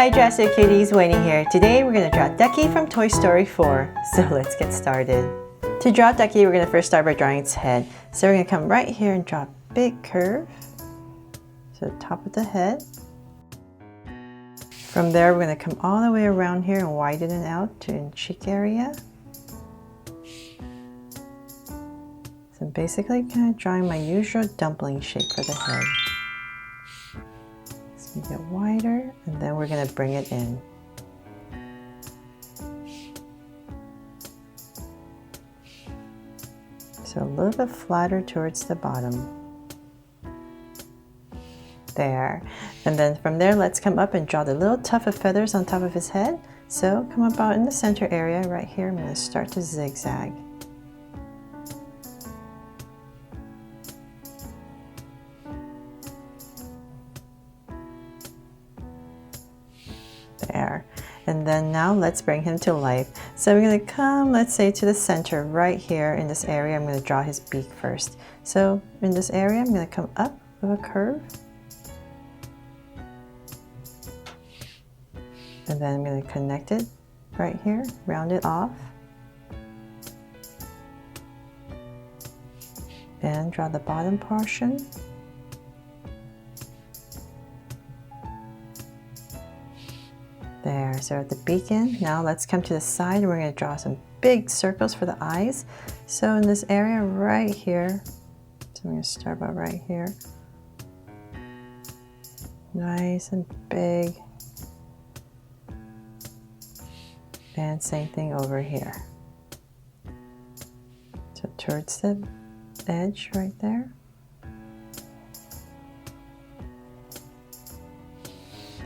Hi Dressy Kitties, Winnie here. Today we're going to draw Ducky from Toy Story 4. So let's get started. To draw Ducky, we're going to first start by drawing its head. So we're going to come right here and draw a big curve. So the top of the head. From there we're going to come all the way around here and widen it out to the cheek area. So basically kind of drawing my usual dumpling shape for the head. It's going to get wider and then we're going to bring it in. So a little bit flatter towards the bottom. There. And then from there, let's come up and draw the little tuft of feathers on top of his head. So come about in the center area right here. I'm going to start to zigzag. There. And then now let's bring him to life. So we're going to come, let's say, to the center right here in this area. I'm going to draw his beak first. So in this area, I'm going to come up with a curve. And then I'm going to connect it right here, round it off. And draw the bottom portion. There, so at the beak end. Now let's come to the side. We're going to draw some big circles for the eyes. So in this area right here, so I'm going to start about right here. Nice and big. And same thing over here. So towards the edge right there.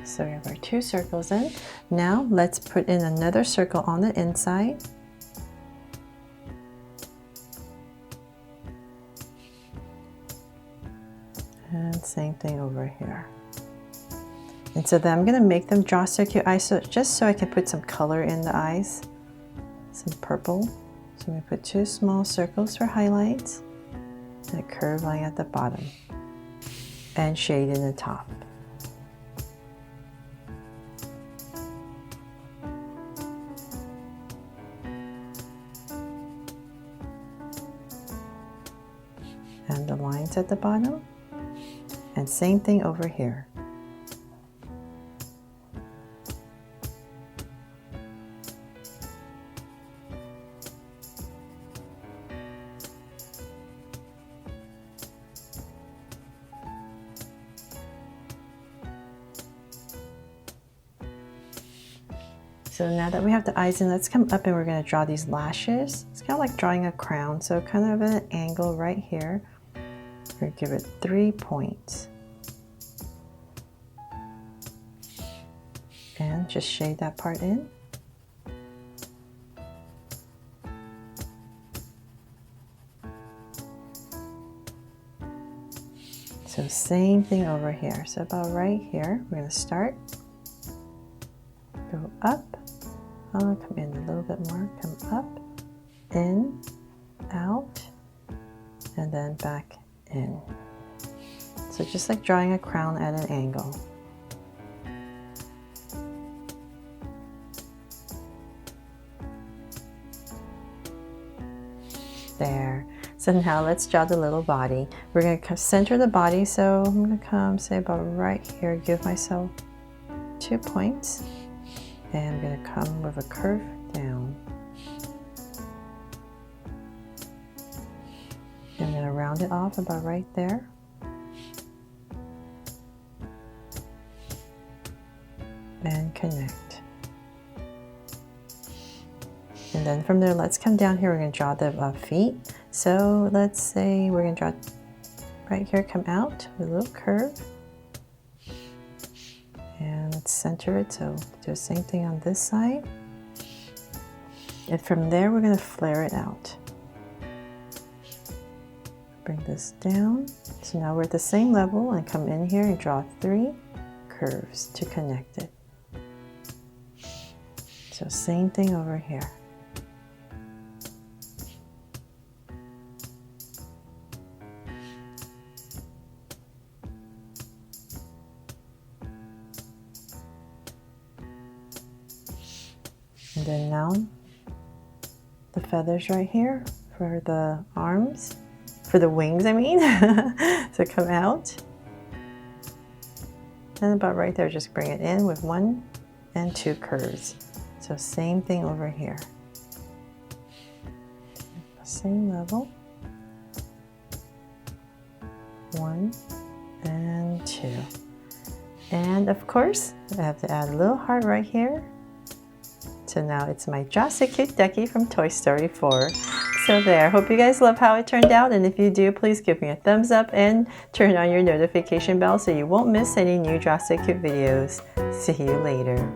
So we have our two circles in. Now let's put in another circle on the inside. And same thing over here. And so then I'm going to make them draw circular eyes, so just so I can put some color in the eyes. Some purple. So I'm going to put two small circles for highlights. And a curved line at the bottom. And shade in the top. And the lines at the bottom. And same thing over here. So now that we have the eyes in, let's come up and we're going to draw these lashes. It's kind of like drawing a crown, so kind of an angle right here. We're going to give it 3 points. And just shade that part in. So same thing over here. So about right here, we're going to start. Go up. Come in a little bit more. Come up, in, out, and then back in. So just like drawing a crown at an angle. There. So now let's draw the little body. We're going to center the body. So I'm going to come, say about right here, give myself 2 points. And I'm going to come with a curve down. I'm going to round it off about right there. And connect. And then from there, let's come down here. We're going to draw the feet. So let's say we're going to draw right here, come out with a little curve. And let's center it, so do the same thing on this side. And from there, we're going to flare it out. Bring this down. So now we're at the same level and come in here and draw 3 curves to connect it. So same thing over here. And then now the feathers right here for the arms, for the wings I mean, to come out. And about right there, just bring it in with 1 and 2 curves. So same thing over here. Same level. 1 and 2. And of course, I have to add a little heart right here. So now it's my just so cute Ducky from Toy Story 4. So there, hope you guys love how it turned out, and if you do, please give me a thumbs up and turn on your notification bell so you won't miss any new Just so Cute videos. See you later.